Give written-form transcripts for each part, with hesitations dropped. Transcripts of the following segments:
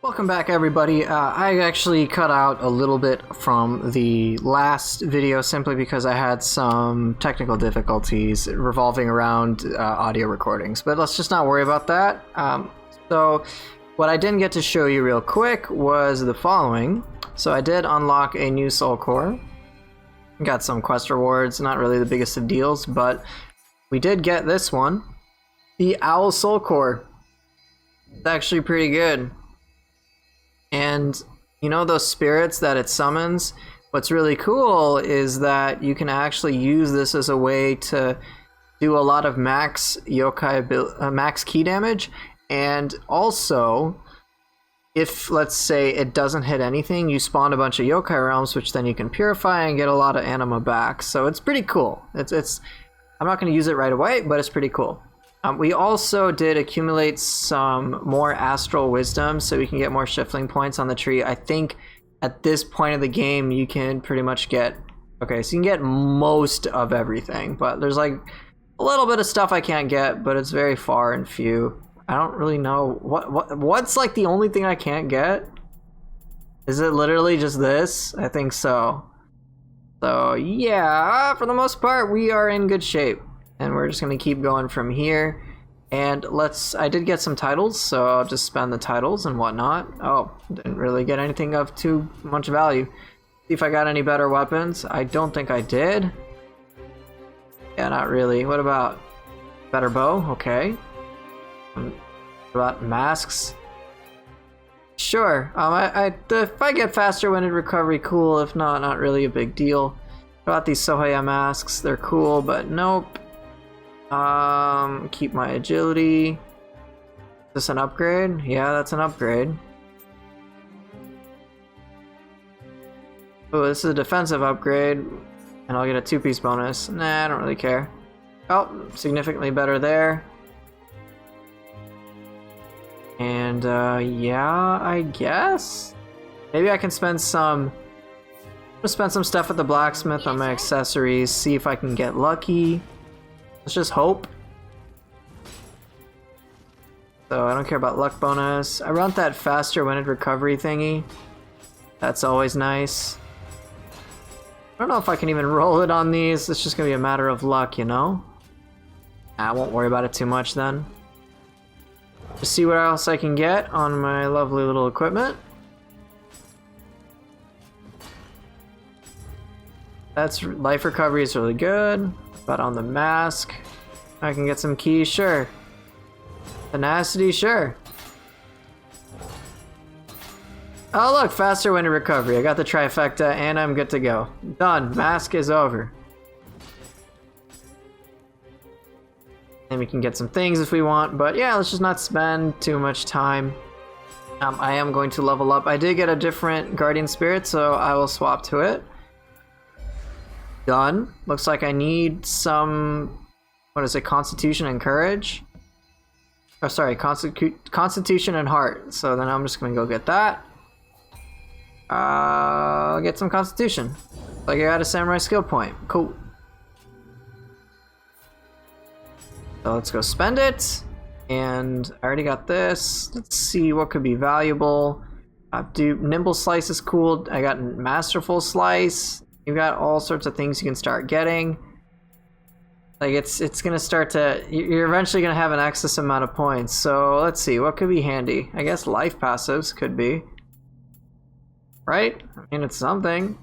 Welcome back, everybody. I actually cut out a little bit from the last video simply because I had some technical difficulties revolving around audio recordings, but let's just not worry about that. So what I didn't get to show you real quick was the following. So I did unlock a new soul core, got some quest rewards, not really the biggest of deals, but we did get this one, the Owl Soul Core. It's actually pretty good. And you know those spirits that it summons? What's really cool is that you can actually use this as a way to do a lot of max yokai max ki damage, and also if, let's say, it doesn't hit anything, you spawn a bunch of yokai realms, which then you can purify and get a lot of anima back. So it's pretty cool. It's I'm not going to use it right away, but it's pretty cool. We also did accumulate some more astral wisdom so we can get more shifting points on the tree. I think at this point of the game you can pretty much get, okay, so you can get most of everything, but there's like a little bit of stuff I can't get, but it's very far and few. I don't really know what's like the only thing I can't get. Is it literally just this? I think so. So yeah, for the most part we are in good shape. And we're just going to keep going from here. And I did get some titles, so I'll just spend the titles and whatnot. Oh, didn't really get anything of too much value. See if I got any better weapons. I don't think I did. Yeah, not really. What about better bow? Okay. What about masks? Sure. If I get faster winded recovery, cool. If not, not really a big deal. What about these Sohaya masks? They're cool, but nope. Keep my agility. Is this an upgrade? Yeah, that's an upgrade. Oh, this is a defensive upgrade, and I'll get a 2-piece bonus. Nah, I don't really care. Oh, significantly better there. And, yeah, I guess? Maybe I can spend some... stuff at the blacksmith on my accessories, see if I can get lucky. Let's just hope. So I don't care about luck bonus. I want that faster winded recovery thingy. That's always nice. I don't know if I can even roll it on these. It's just gonna be a matter of luck, you know? I won't worry about it too much then. Just see what else I can get on my lovely little equipment. That's life recovery is really good. But on the mask, I can get some keys, sure. Tenacity, sure. Oh look, faster winded recovery. I got the trifecta and I'm good to go. Done, mask is over. And we can get some things if we want, but yeah, let's just not spend too much time. I am going to level up. I did get a different guardian spirit, so I will swap to it. Done. Looks like I need some, what is it, constitution and courage? Oh, sorry, constitution and heart. So then I'm just gonna go get that. I'll get some constitution. Like I got a samurai skill point. Cool. So let's go spend it. And I already got this. Let's see what could be valuable. Nimble slice is cool. I got masterful slice. You've got all sorts of things you can start getting. Like it's gonna start to, you're eventually gonna have an excess amount of points. So let's see, what could be handy? I guess life passives could be. Right? I mean, it's something.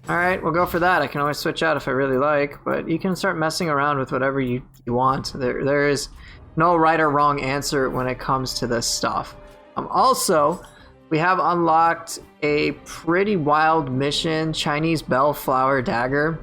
Alright, we'll go for that. I can always switch out if I really like, but you can start messing around with whatever you want. There is no right or wrong answer when it comes to this stuff. Also, we have unlocked a pretty wild mission, Chinese Bellflower Dagger.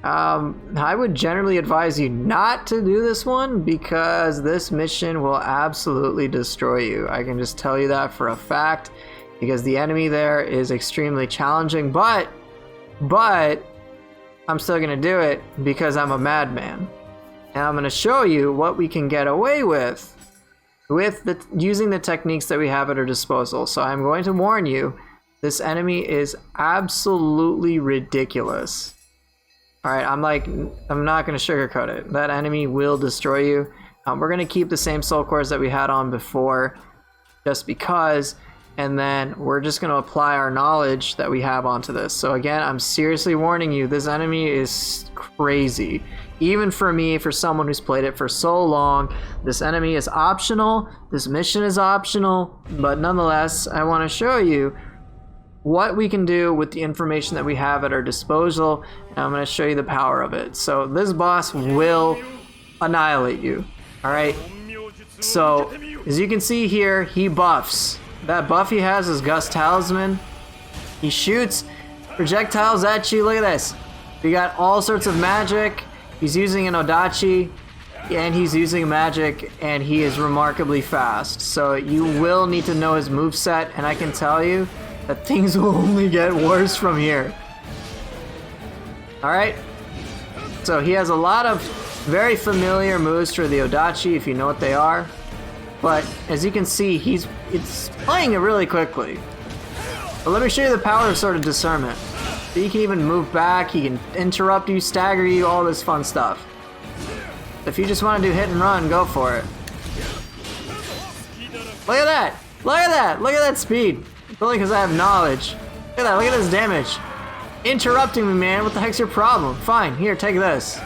I would generally advise you not to do this one because this mission will absolutely destroy you. I can just tell you that for a fact because the enemy there is extremely challenging, but I'm still gonna do it because I'm a madman. And I'm gonna show you what we can get away with using the techniques that we have at our disposal. So I'm going to warn you, this enemy is absolutely ridiculous. Alright, I'm not going to sugarcoat it. That enemy will destroy you. We're going to keep the same soul cores that we had on before, just because and then we're just going to apply our knowledge that we have onto this. So again, I'm seriously warning you, this enemy is crazy. Even for me, for someone who's played it for so long, this enemy is optional, this mission is optional, but nonetheless, I want to show you what we can do with the information that we have at our disposal, and I'm going to show you the power of it. So this boss will annihilate you, alright? So, as you can see here, he buffs. That buff he has is Gust Talisman. He shoots projectiles at you. Look at this. We got all sorts of magic. He's using an Odachi, and he's using magic, and he is remarkably fast. So you will need to know his moveset, and I can tell you that things will only get worse from here. Alright? So he has a lot of very familiar moves for the Odachi, if you know what they are. But as you can see, it's playing it really quickly. But let me show you the power of sort of discernment. So he can even move back, he can interrupt you, stagger you, all this fun stuff. If you just want to do hit and run, go for it. Look at that! Look at that! Look at that speed! It's only because I have knowledge. Look at that, look at this damage. Interrupting me, man, what the heck's your problem? Fine, here, take this.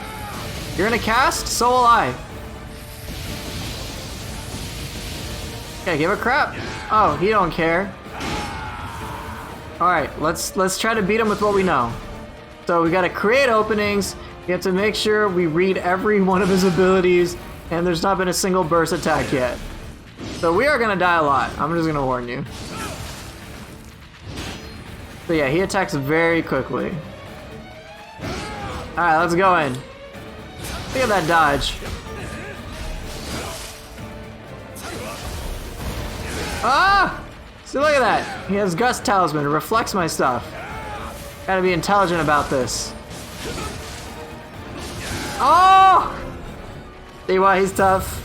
You're gonna cast? So will I. Okay, give a crap. Oh, he don't care. Alright, let's try to beat him with what we know. So we gotta create openings. You have to make sure we read every one of his abilities, and there's not been a single burst attack yet. So we are gonna die a lot. I'm just gonna warn you. So yeah, he attacks very quickly. Alright, let's go in. Look at that dodge. Ah! See, look at that. He has Gust Talisman. It reflects my stuff. Gotta be intelligent about this. Oh! See why he's tough?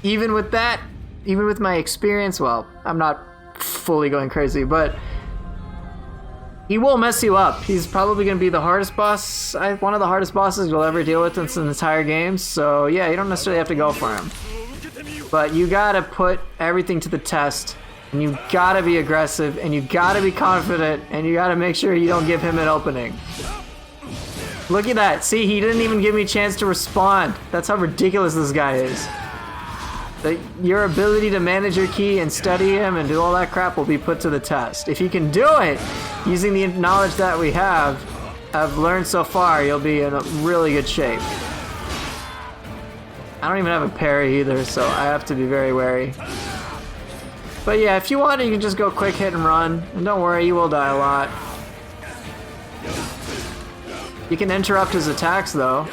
Even with that, even with my experience, well, I'm not fully going crazy, but he will mess you up. He's probably going to be the hardest boss, one of the hardest bosses you'll ever deal with in the entire game. So yeah, you don't necessarily have to go for him. But you gotta put everything to the test, and you gotta be aggressive, and you gotta be confident, and you gotta make sure you don't give him an opening. Look at that. See, he didn't even give me a chance to respond. That's how ridiculous this guy is. Your ability to manage your ki and study him and do all that crap will be put to the test. If you can do it, using the knowledge that we have, I've learned so far, you'll be in a really good shape. I don't even have a parry either, so I have to be very wary. But yeah, if you want, you can just go quick hit and run. And don't worry, you will die a lot. You can interrupt his attacks, though.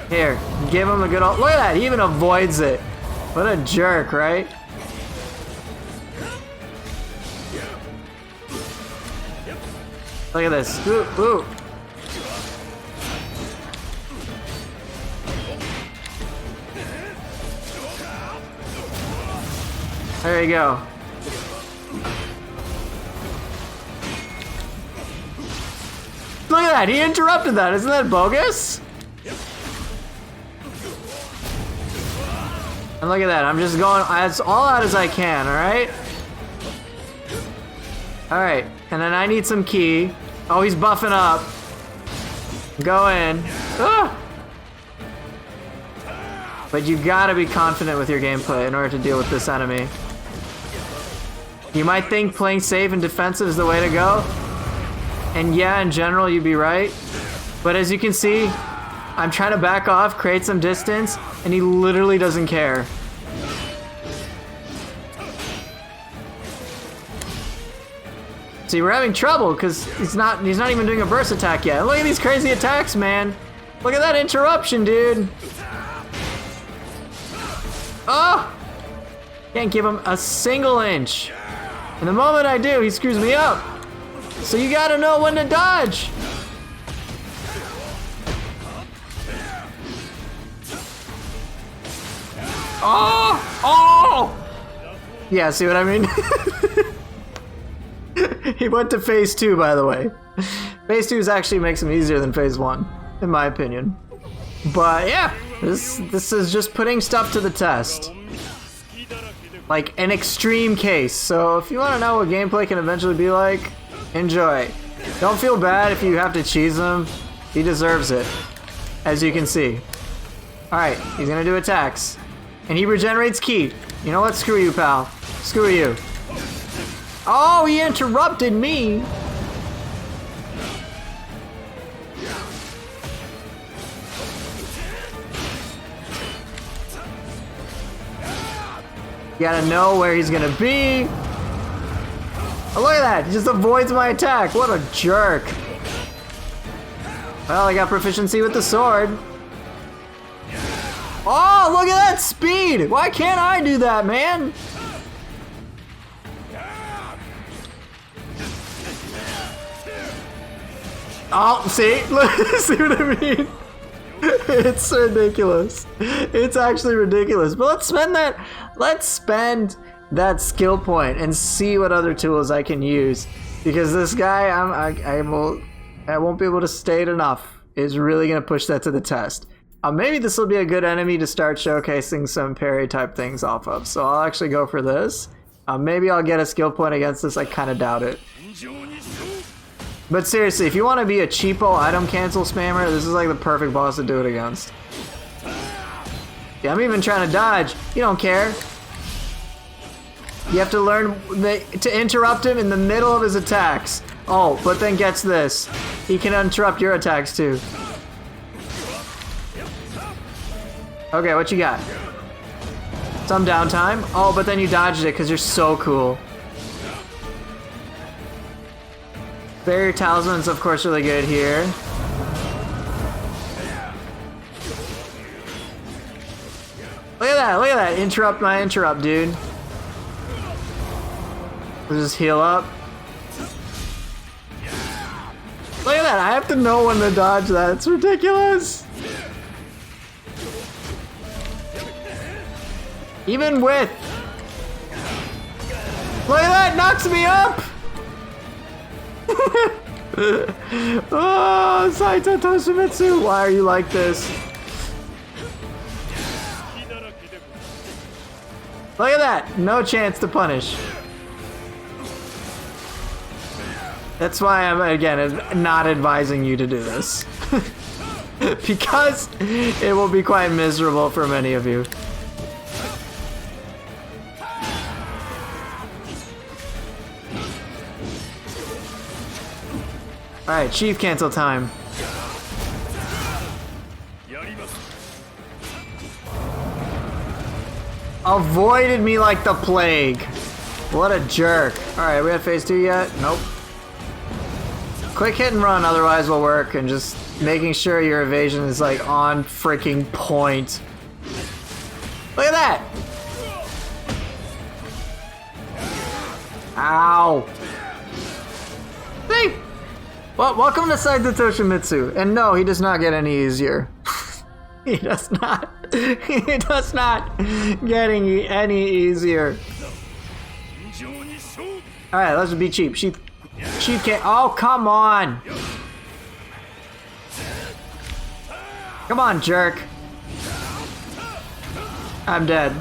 Here, give him a good old... Look at that, he even avoids it. What a jerk, right? Look at this. Ooh, ooh. There you go. Look at that, he interrupted that. Isn't that bogus? And look at that, I'm just going as all out as I can, alright? Alright, and then I need some ki. Oh, he's buffing up. Go in. Ah! But you gotta be confident with your gameplay in order to deal with this enemy. You might think playing safe and defensive is the way to go. And yeah, in general, you'd be right. But as you can see, I'm trying to back off, create some distance, and he literally doesn't care. See, we're having trouble because he's not even doing a burst attack yet. Look at these crazy attacks, man. Look at that interruption, dude. Oh! Can't give him a single inch. And the moment I do, he screws me up. So you gotta know when to dodge. Oh! Oh! Yeah, see what I mean? He went to phase 2, by the way. Phase 2 actually makes him easier than phase 1, in my opinion. But yeah. This is just putting stuff to the test. Like an extreme case. So if you want to know what gameplay can eventually be like, enjoy. Don't feel bad if you have to cheese him. He deserves it, as you can see. Alright, he's gonna do attacks. And he regenerates ki. You know what? Screw you, pal. Screw you. Oh, he interrupted me! You gotta know where he's gonna be. Oh, look at that! He just avoids my attack. What a jerk. Well, I got proficiency with the sword. Oh, look at that speed! Why can't I do that, man? Oh, see? Look, see what I mean? It's ridiculous. It's actually ridiculous. But let's spend that skill point and see what other tools I can use. Because this guy, I won't be able to state enough, is really gonna push that to the test. Maybe this will be a good enemy to start showcasing some parry type things off of. So I'll actually go for this. Maybe I'll get a skill point against this. I kind of doubt it. But seriously, if you want to be a cheapo item cancel spammer, this is like the perfect boss to do it against. Yeah, I'm even trying to dodge. You don't care. You have to learn to interrupt him in the middle of his attacks. Oh, but then gets this. He can interrupt your attacks too. Okay, what you got? Some downtime. Oh, but then you dodged it because you're so cool. Barrier Talisman's of course really good here. Look at that, interrupt my interrupt, dude. Let's just heal up. Look at that, I have to know when to dodge that, it's ridiculous. Even with... Look at that, knocks me up! Oh, Saito Toshimitsu, why are you like this? Look at that, no chance to punish. That's why I'm, again, not advising you to do this. Because it will be quite miserable for many of you. Alright, Chief cancel time. Avoided me like the plague. What a jerk. Alright, we have phase 2 yet? Nope. Quick hit and run otherwise will work, and just making sure your evasion is like on freaking point. Look at that! Ow! See? Well, welcome to Saito Toshimitsu. And no, he does not get any easier. He does not. He does not get any easier. Alright, let's be cheap. She can't. Oh, come on. Come on, jerk. I'm dead.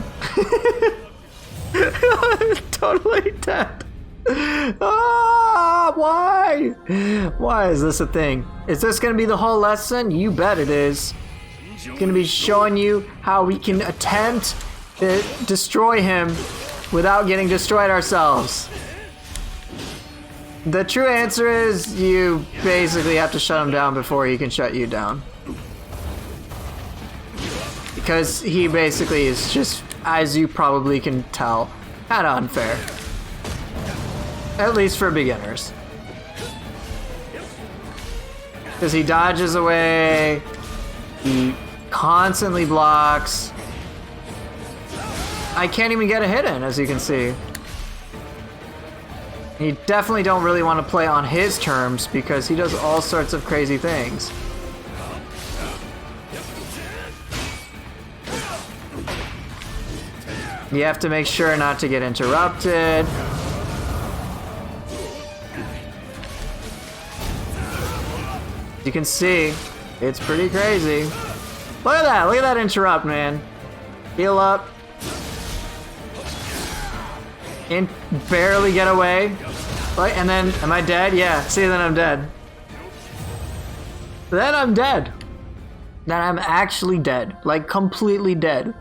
Totally dead. Ah, why? Why is this a thing? Is this gonna be the whole lesson? You bet it is. It's gonna be showing you how we can attempt to destroy him without getting destroyed ourselves. The true answer is you basically have to shut him down before he can shut you down. Because he basically is just, as you probably can tell, kinda unfair. At least for beginners. Because he dodges away, he constantly blocks. I can't even get a hit in, as you can see. You definitely don't really want to play on his terms because he does all sorts of crazy things. You have to make sure not to get interrupted. You can see, it's pretty crazy. Look at that. Look at that interrupt, man. Heal up. And barely get away. Like, and then, am I dead? Yeah, see, then I'm dead. Then I'm dead. Then I'm actually dead. Like, completely dead.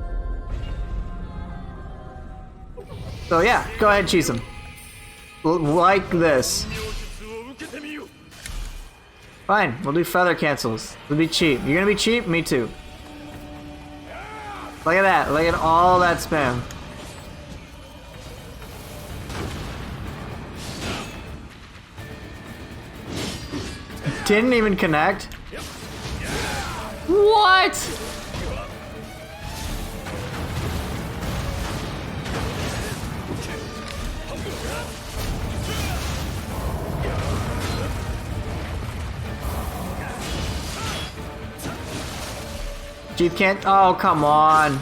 So yeah, go ahead, cheese him. Like this. Fine, we'll do feather cancels. We'll be cheap. You're gonna be cheap? Me too. Look at that. Look at all that spam. Didn't even connect. What? Jeeth can't. Oh, come on.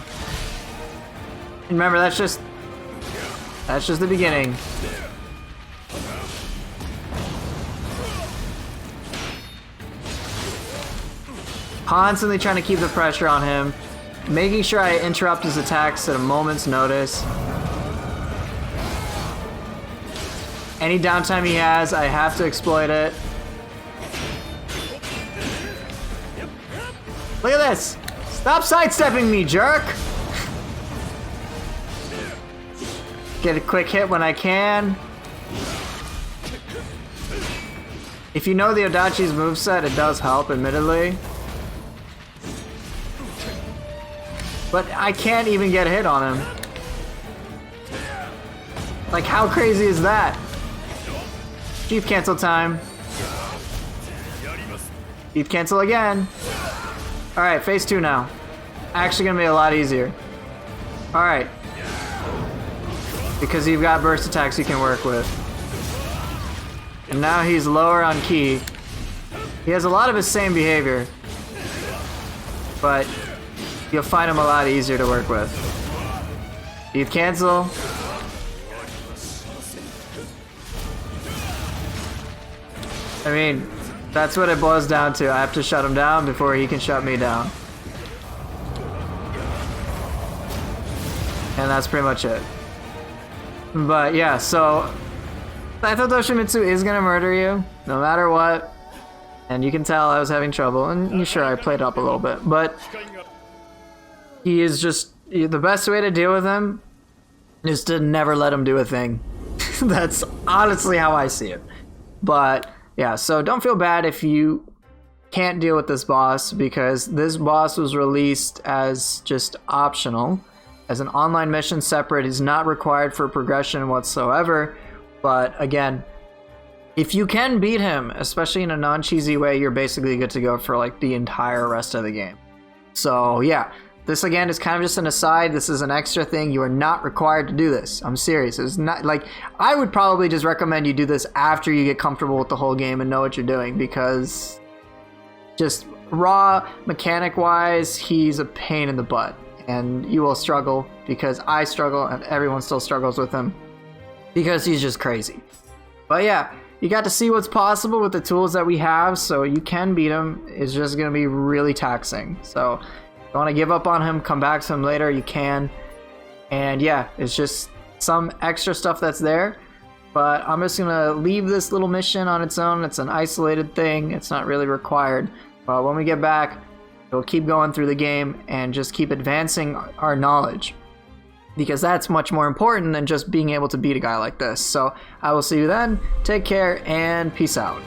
Remember, that's just the beginning. Constantly trying to keep the pressure on him, making sure I interrupt his attacks at a moment's notice. Any downtime he has, I have to exploit it. Look at this! Stop sidestepping me, jerk! Get a quick hit when I can. If you know the Odachi's moveset, it does help, admittedly. But I can't even get a hit on him. Like, how crazy is that? Teeth cancel time. Teeth cancel again. Alright, phase 2 now. Actually gonna be a lot easier. Alright. Because you've got burst attacks you can work with. And now he's lower on ki. He has a lot of his same behavior. But you'll find him a lot easier to work with. Teeth cancel. I mean, that's what it boils down to. I have to shut him down before he can shut me down. And that's pretty much it. But yeah, so Saito Toshimitsu is gonna murder you, no matter what. And you can tell I was having trouble, and sure, I played up a little bit, but he is just, the best way to deal with him is to never let him do a thing. That's honestly how I see it. But yeah, so don't feel bad if you can't deal with this boss, because this boss was released as just optional, as an online mission separate. He's not required for progression whatsoever. But again, if you can beat him, especially in a non-cheesy way, you're basically good to go for like the entire rest of the game. So yeah, this again is kind of just an aside. This is an extra thing. You are not required to do this. I'm serious. It's not like, I would probably just recommend you do this after you get comfortable with the whole game and know what you're doing, because just raw mechanic wise, he's a pain in the butt, and you will struggle, because I struggle and everyone still struggles with him because he's just crazy. But yeah, you got to see what's possible with the tools that we have, so you can beat him. It's just going to be really taxing. So if you want to give up on him, come back to him later, you can. And yeah, it's just some extra stuff that's there. But I'm just going to leave this little mission on its own. It's an isolated thing. It's not really required. But when we get back, we'll keep going through the game and just keep advancing our knowledge, because that's much more important than just being able to beat a guy like this. So I will see you then. Take care and peace out.